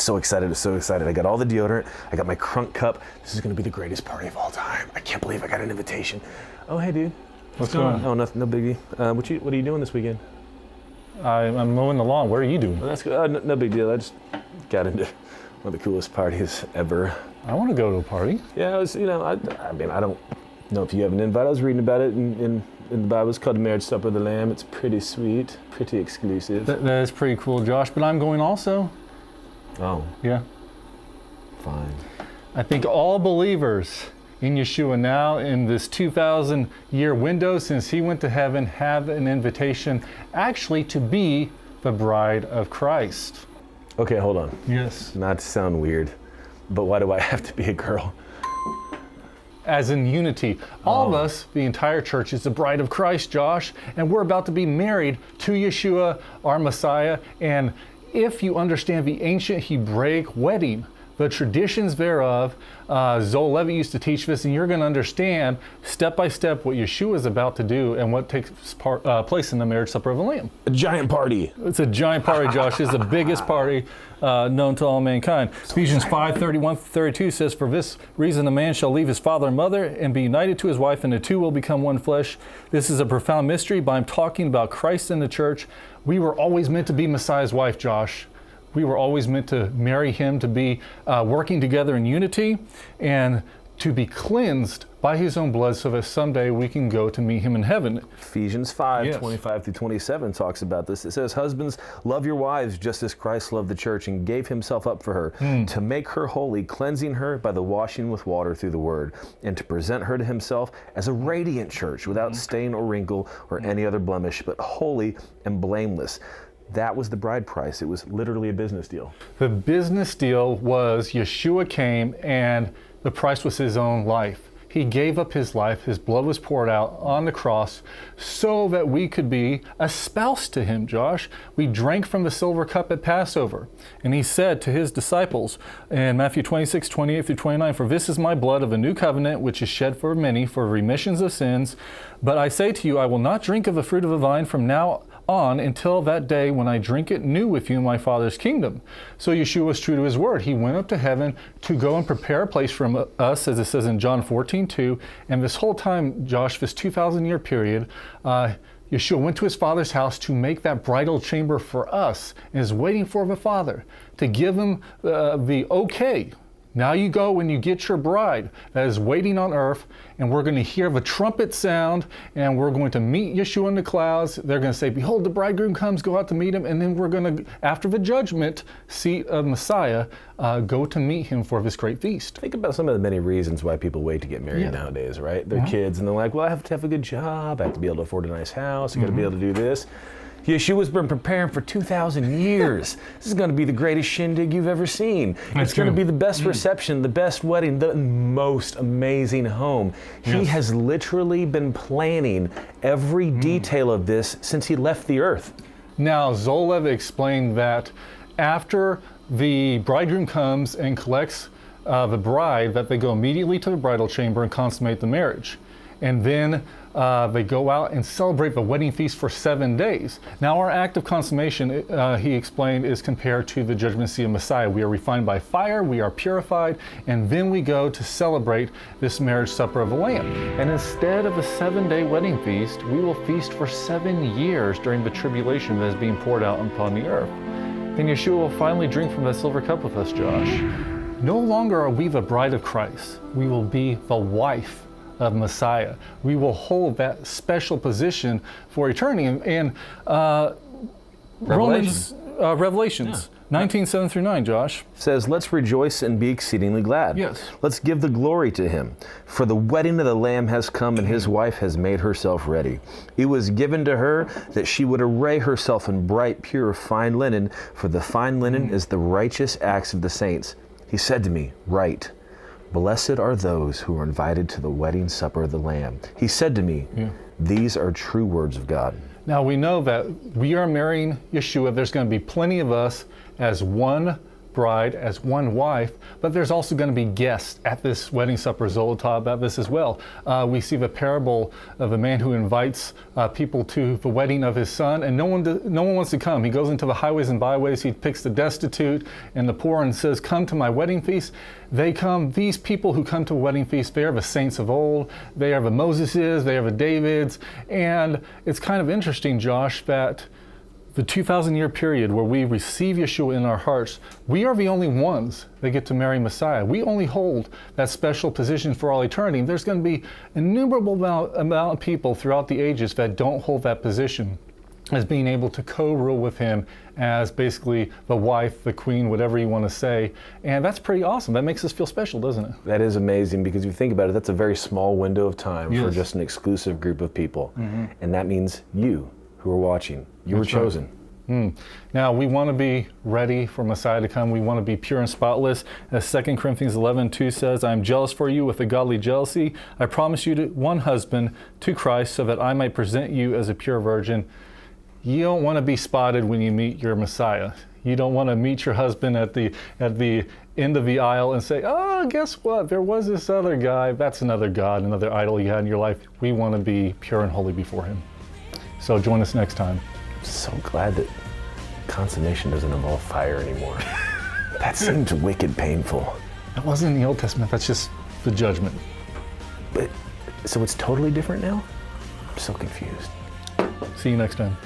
so excited, so excited. I got all the deodorant. I got my crunk cup. This is going to be the greatest party of all time. I can't believe I got an invitation. Oh, hey, dude. What's going on? Oh, nothing, no biggie. What are you doing this weekend? I'm mowing the lawn. What are you doing? Well, that's good. No big deal. I just got into one of the coolest parties ever. I want to go to a party. Yeah, I was, I mean, I don't know if you have an invite. I was reading about it in the Bible. It's called the Marriage Supper of the Lamb. It's pretty sweet, pretty exclusive. That is pretty cool, Josh. But I'm going also. Oh, Yeah. fine. I think all believers in Yeshua now, in this 2,000-year window since he went to heaven, have an invitation actually to be the bride of Christ. Okay, hold on. Yes. Not to sound weird, but why do I have to be a girl? As in unity. All of us, the entire church, is the bride of Christ, Josh, and we're about to be married to Yeshua, our Messiah. And if you understand the ancient Hebraic wedding, the traditions thereof, Zoe Levitt used to teach this, and you're going to understand step by step what Yeshua is about to do and what takes place in the marriage supper of the Lamb. A giant party. It's a giant party, Josh. It's the biggest party known to all mankind. Ephesians 5:31-32 says, "For this reason a man shall leave his father and mother and be united to his wife, and the two will become one flesh." This is a profound mystery, but I'm talking about Christ and the church. We were always meant to be Messiah's wife, Josh. We were always meant to marry him, to be working together in unity, and to be cleansed by his own blood so that someday we can go to meet him in heaven. Ephesians 5:25-27 talks about this. It says, "Husbands, love your wives just as Christ loved the church and gave himself up for her, to make her holy, cleansing her by the washing with water through the word, and to present her to himself as a radiant church without stain or wrinkle or any other blemish, but holy and blameless." That was the bride price. It was literally a business deal. The business deal was Yeshua came, and the price was his own life. He gave up his life. His blood was poured out on the cross so that we could be espoused to him, Josh. We drank from the silver cup at Passover. And he said to his disciples in Matthew 26:28-29, "For this is my blood of a new covenant, which is shed for many for remissions of sins. But I say to you, I will not drink of the fruit of the vine from now on until that day when I drink it new with you in my Father's kingdom." So Yeshua was true to his word. He went up to heaven to go and prepare a place for us, as it says in John 14:2. And this whole time, Josh, this 2,000-year period, Yeshua went to his Father's house to make that bridal chamber for us, and is waiting for the Father to give him the okay. Now you go and you get your bride that is waiting on earth, and we're going to hear the trumpet sound, and we're going to meet Yeshua in the clouds. They're going to say, "Behold, the bridegroom comes," go out to meet him, and then we're going to, after the judgment seat of Messiah, go to meet him for this great feast. Think about some of the many reasons why people wait to get married nowadays, right? They're kids, and they're like, well, I have to have a good job. I have to be able to afford a nice house. I got to be able to do this. Yeshua's been preparing for 2,000 years. This is going to be the greatest shindig you've ever seen. It's going to be the best reception, the best wedding, the most amazing home. He has literally been planning every detail of this since he left the earth. Now, Zoe Levitt explained that after the bridegroom comes and collects the bride, that they go immediately to the bridal chamber and consummate the marriage. And then they go out and celebrate the wedding feast for 7 days. Now our act of consummation, he explained, is compared to the judgment seat of Messiah. We are refined by fire, we are purified, and then we go to celebrate this marriage supper of the Lamb. And instead of a 7-day wedding feast, we will feast for 7 years during the tribulation that is being poured out upon the earth. Then Yeshua will finally drink from that silver cup with us, Josh. No longer are we the bride of Christ. We will be the wife of Messiah. We will hold that special position for eternity. And Revelations 19:7-9, Josh. Says, "Let's rejoice and be exceedingly glad. Yes. Let's give the glory to him. For the wedding of the Lamb has come, and his wife has made herself ready. It was given to her that she would array herself in bright, pure, fine linen, for the fine linen is the righteous acts of the saints. He said to me, write, Blessed are those who are invited to the wedding supper of the Lamb. He said to me, these are true words of God." Now we know that we are marrying Yeshua. There's going to be plenty of us as one bride, as one wife, but there's also going to be guests at this wedding supper. Zola taught about this as well. We see the parable of a man who invites people to the wedding of his son, and no one wants to come. He goes into the highways and byways, he picks the destitute and the poor and says, come to my wedding feast. They come, these people who come to a wedding feast, they are the saints of old, they are the Moseses, they are the Davids, and it's kind of interesting, Josh, that the 2,000-year period where we receive Yeshua in our hearts, we are the only ones that get to marry Messiah. We only hold that special position for all eternity. There's going to be an innumerable amount of people throughout the ages that don't hold that position as being able to co-rule with him as basically the wife, the queen, whatever you want to say. And that's pretty awesome. That makes us feel special, doesn't it? That is amazing, because if you think about it, that's a very small window of time for Yes. just an exclusive group of people. And that means you who are watching, you were That's right. chosen. Now, we want to be ready for Messiah to come. We want to be pure and spotless. As 2 Corinthians 11:2 says, I am jealous for you with a godly jealousy. I promise you to one husband, to Christ, so that I might present you as a pure virgin. You don't want to be spotted when you meet your Messiah. You don't want to meet your husband at the end of the aisle and say, oh, guess what? There was this other guy. That's another God, another idol you had in your life. We want to be pure and holy before him. So join us next time. So glad that consummation doesn't involve fire anymore. That seems wicked painful. That wasn't in the Old Testament. That's just the judgment. But so it's totally different now? I'm so confused. See you next time.